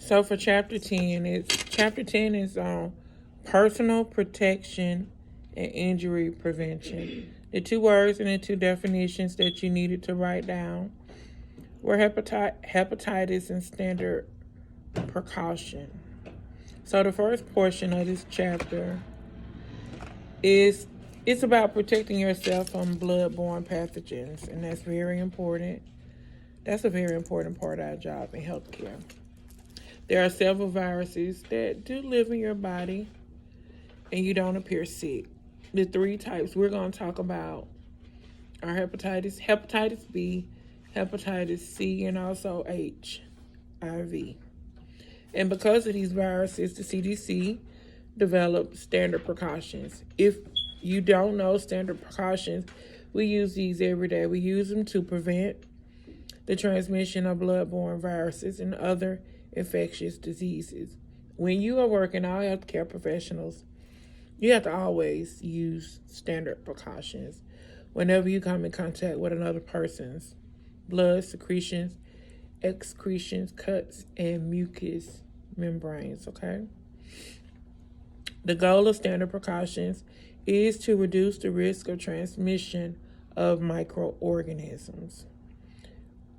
So for chapter 10 is on personal protection and injury prevention. The two words and the two definitions that you needed to write down were hepatitis and standard precaution. So the first portion of this chapter is it's about protecting yourself from blood-borne pathogens, and that's very important. That's a very important part of our job in healthcare. There are several viruses that do live in your body and you don't appear sick. The three types we're going to talk about are hepatitis B, hepatitis C, and also HIV. And because of these viruses, the CDC developed standard precautions. If you don't know standard precautions, we use these every day. We use them to prevent the transmission of blood-borne viruses and other infectious diseases. When you are working, all healthcare professionals, you have to always use standard precautions whenever you come in contact with another person's blood, secretions, excretions, cuts, and mucous membranes, okay? The goal of standard precautions is to reduce the risk of transmission of microorganisms.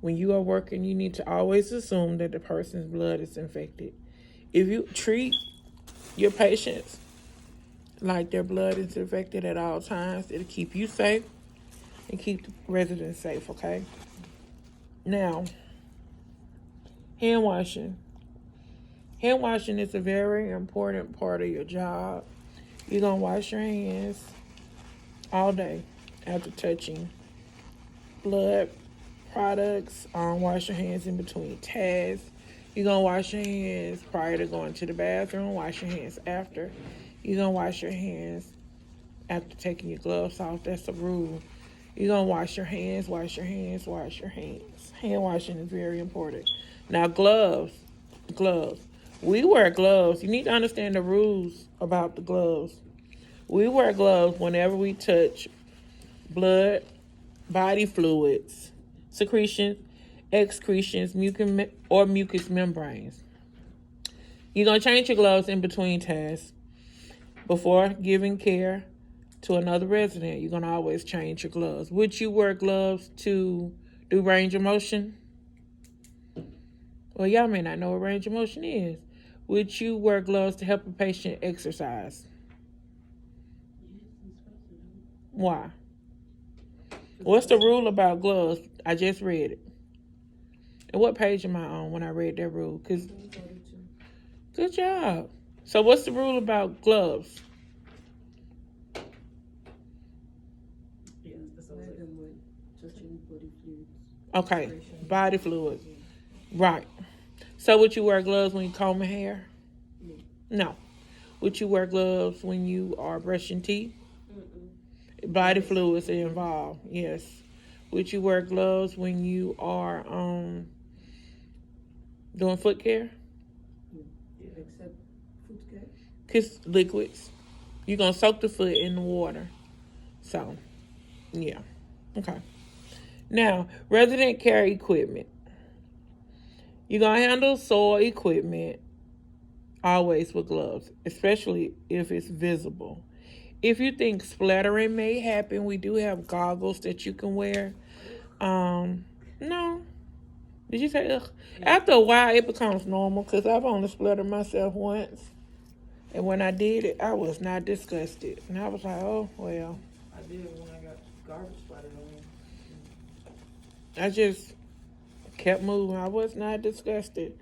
When you are working, you need to always assume that the person's blood is infected. If you treat your patients like their blood is infected at all times, it'll keep you safe and keep the residents safe, okay? Now, hand washing. Hand washing is a very important part of your job. You're going to wash your hands all day after touching blood products. Wash your hands in between tasks. You're going to wash your hands prior to going to the bathroom. Wash your hands after. You're going to wash your hands after taking your gloves off. That's a rule. You're going to wash your hands, wash your hands, wash your hands. Hand washing is very important. Now, gloves. We wear gloves. You need to understand the rules about the gloves. We wear gloves whenever we touch blood, body fluids, secretions, excretions, mucous membranes. You're going to change your gloves in between tasks. Before giving care to another resident, you're going to always change your gloves. Would you wear gloves to do range of motion? Well, y'all may not know what range of motion is. Would you wear gloves to help a patient exercise? Why? What's the rule about gloves? I just read it. And what page am I on when I read that rule? Good job. So what's the rule about gloves? Okay, body fluids. Right. So would you wear gloves when you comb your hair? No. Would you wear gloves when you are brushing teeth? Body fluids are involved, yes. Would you wear gloves when you are doing foot care? Except foot care? Kiss liquids. You're going to soak the foot in the water. So, yeah. Okay. Now, resident care equipment. You're going to handle soil equipment always with gloves, especially if it's visible. If you think splattering may happen, we do have goggles that you can wear. No. Did you say ugh? After a while, it becomes normal because I've only splattered myself once. And when I did it, I was not disgusted. And I was like, oh, well. I did when I got garbage splattered on me. I just kept moving. I was not disgusted.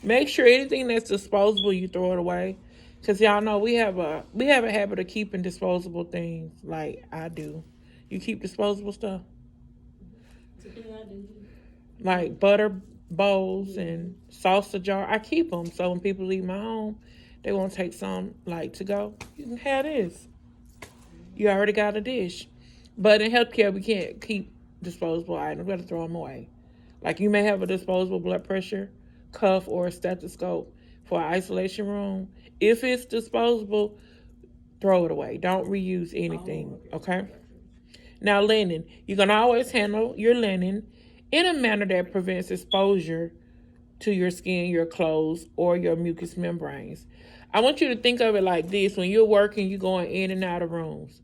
Make sure anything that's disposable, you throw it away. Because y'all know we have a habit of keeping disposable things like I do. You keep disposable stuff? Like butter bowls and salsa jar. I keep them so when people leave my home, they won't take some like to go. You can have this. You already got a dish. But in healthcare, we can't keep disposable items. We got to throw them away. Like you may have a disposable blood pressure cuff or a stethoscope for an isolation room. If it's disposable, throw it away. Don't reuse anything, okay? Now, linen. You're going to always handle your linen in a manner that prevents exposure to your skin, your clothes, or your mucous membranes. I want you to think of it like this. When you're working, you're going in and out of rooms.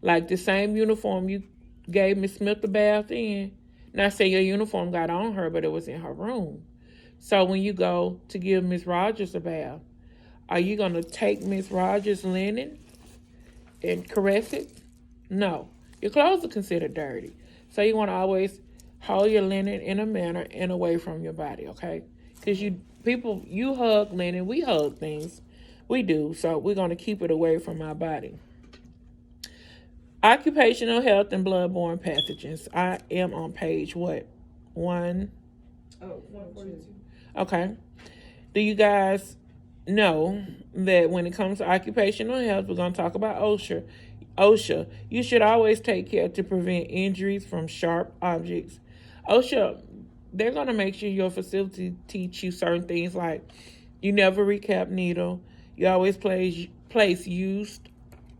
Like the same uniform you gave Miss Smith the bath in. Not saying your uniform got on her, but it was in her room. So when you go to give Miss Rogers a bath, are you going to take Miss Rogers' linen and caress it? No. Your clothes are considered dirty. So you want to always hold your linen in a manner and away from your body, okay? Because you hug linen, we hug things. We do. So we're going to keep it away from our body. Occupational health and bloodborne pathogens. I am on page what? 142. Okay. Do you guys know that when it comes to occupational health, we're going to talk about OSHA. OSHA, you should always take care to prevent injuries from sharp objects. OSHA, they're going to make sure your facility teach you certain things like you never recap needle. You always place used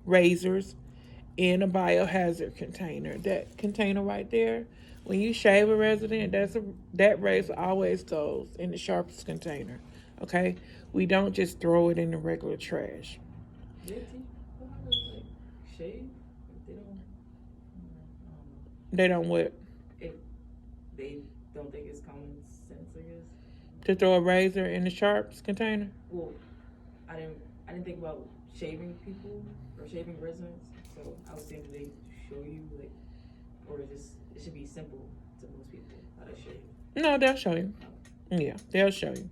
razors in a biohazard container. That container right there, when you shave a resident, that razor always goes in the sharpest container. Okay? We don't just throw it in the regular trash. Shave? They don't what? They don't think it's common sense, I guess. To throw a razor in the sharps container? Well, I didn't think about shaving people or shaving residents, so I was thinking they show you like, or it should be simple to most people how to shave. No, they'll show you. Yeah, they'll show you.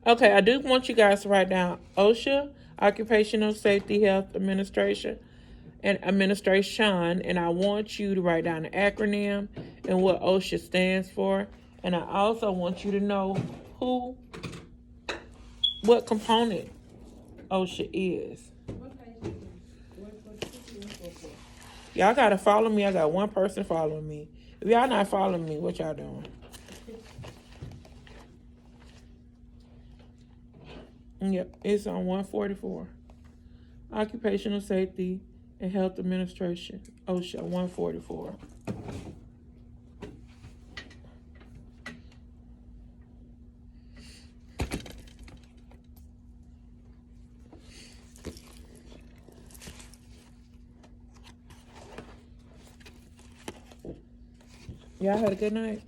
Okay, I do want you guys to write down OSHA, Occupational Safety Health Administration, and I want you to write down the acronym and what OSHA stands for. And I also want you to know what component OSHA is. Y'all gotta follow me. I got one person following me. If y'all not following me, what y'all doing? Yep, it's on 144. Occupational Safety and Health Administration, OSHA 144. Y'all had a good night?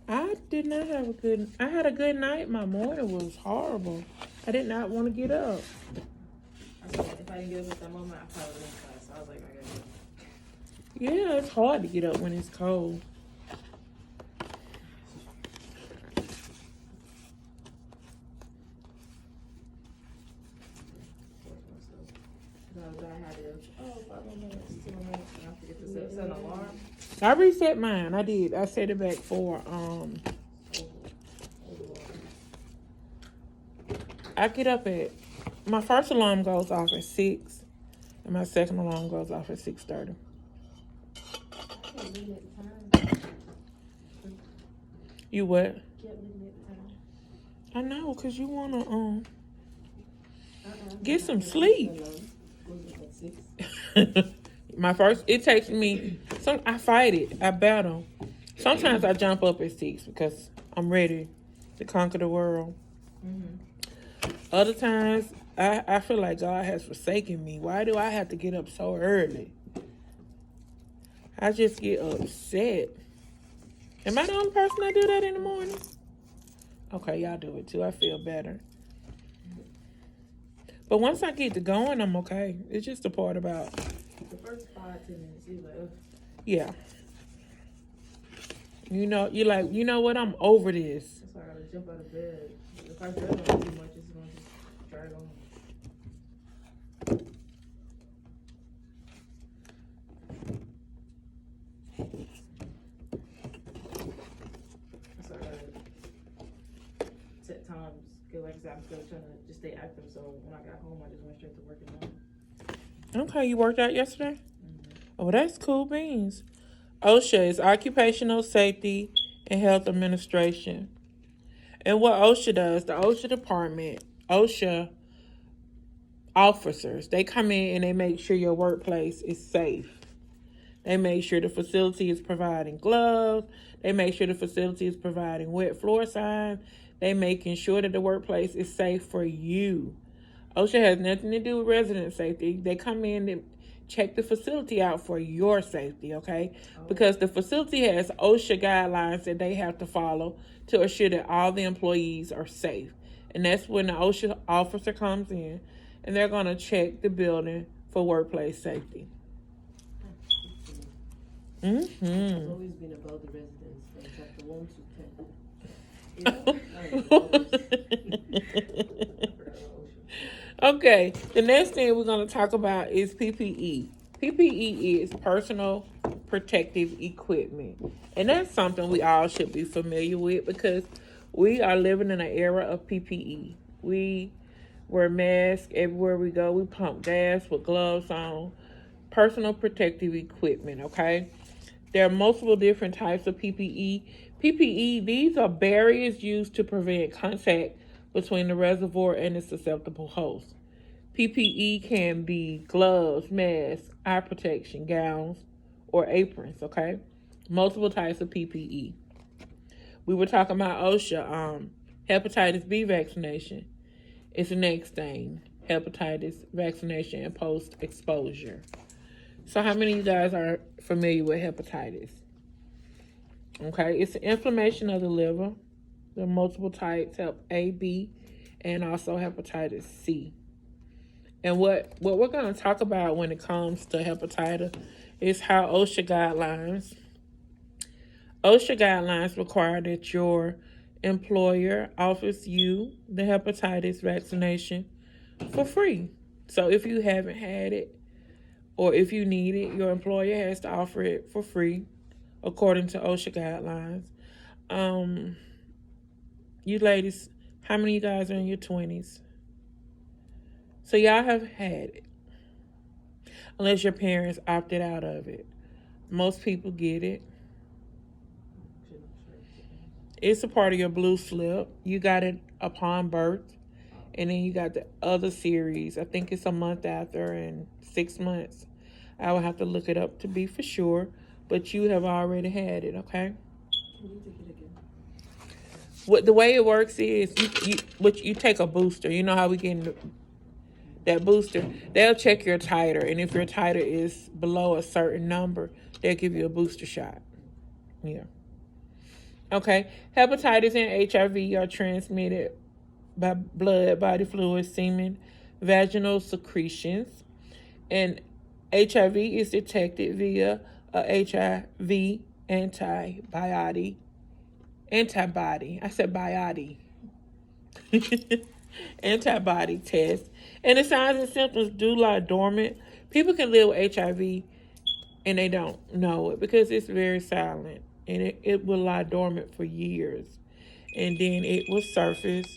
I did not have I had a good night. My morning was horrible. I did not want to get up. I said if I didn't get up at that moment, I probably would have class. I was like, I gotta go. Yeah, it's hard to get up when it's cold. Set an alarm. I reset mine. I did. I set it back for I get up at my first alarm goes off at 6 and my second alarm goes off at 6:30. You what? I know, cause you wanna get some sleep. It takes me I fight it. I battle. Sometimes I jump up at 6 because I'm ready to conquer the world. Other times I feel like God has forsaken me. Why do I have to get up so early? I just get upset. Am I the only person that do that in the morning? Okay, y'all do it too. I feel better. But once I get to going, I'm okay. It's just the part about the first 5-10 minutes. You're like, ugh. Yeah. You're like, you know what? I'm over this. That's why I gotta jump out of bed. If I dread on too much, it's gonna just drag on. That's why I gotta set times. Cause like I said, I'm still trying to just stay active. So when I got home, I just went straight to working out. Okay, you worked out yesterday? Oh, that's cool beans. OSHA is Occupational Safety and Health Administration. And what OSHA does, the OSHA department, OSHA officers, they come in and they make sure your workplace is safe. They make sure the facility is providing gloves. They make sure the facility is providing wet floor signs. They making sure that the workplace is safe for you. OSHA has nothing to do with resident safety. They come in and check the facility out for your safety, okay? Because the facility has OSHA guidelines that they have to follow to assure that all the employees are safe. And that's when the OSHA officer comes in and they're going to check the building for workplace safety. It's always been about the residents from chapter 1 to 10. Okay, the next thing we're going to talk about is PPE. PPE is personal protective equipment. And that's something we all should be familiar with because we are living in an era of PPE. We wear masks everywhere we go. We pump gas with gloves on. Personal protective equipment, okay? There are multiple different types of PPE. PPE, these are barriers used to prevent contact between the reservoir and the susceptible host. PPE can be gloves, masks, eye protection, gowns, or aprons, okay? Multiple types of PPE. We were talking about OSHA, hepatitis B vaccination. It's the next thing, hepatitis vaccination and post-exposure. So how many of you guys are familiar with hepatitis? Okay, it's an inflammation of the liver. There are multiple types, hep A, B, and also hepatitis C. And what we're going to talk about when it comes to hepatitis is how OSHA guidelines require that your employer offers you the hepatitis vaccination for free. So if you haven't had it or if you need it, your employer has to offer it for free according to OSHA guidelines. You ladies, how many of you guys are in your 20s? So y'all have had it. Unless your parents opted out of it. Most people get it. It's a part of your blue slip. You got it upon birth. And then you got the other series. I think it's a month after and 6 months. I will have to look it up to be for sure. But you have already had it, okay? Can you take it again? What the way it works is you take a booster. You know how we get that booster? They'll check your titer, and if your titer is below a certain number, they'll give you a booster shot. Yeah. Okay. Hepatitis and HIV are transmitted by blood, body fluids, semen, vaginal secretions, and HIV is detected via a HIV antibody. I said biotic. Antibody test. And the signs and symptoms do lie dormant. People can live with HIV and they don't know it because it's very silent. And it will lie dormant for years. And then it will surface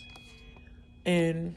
and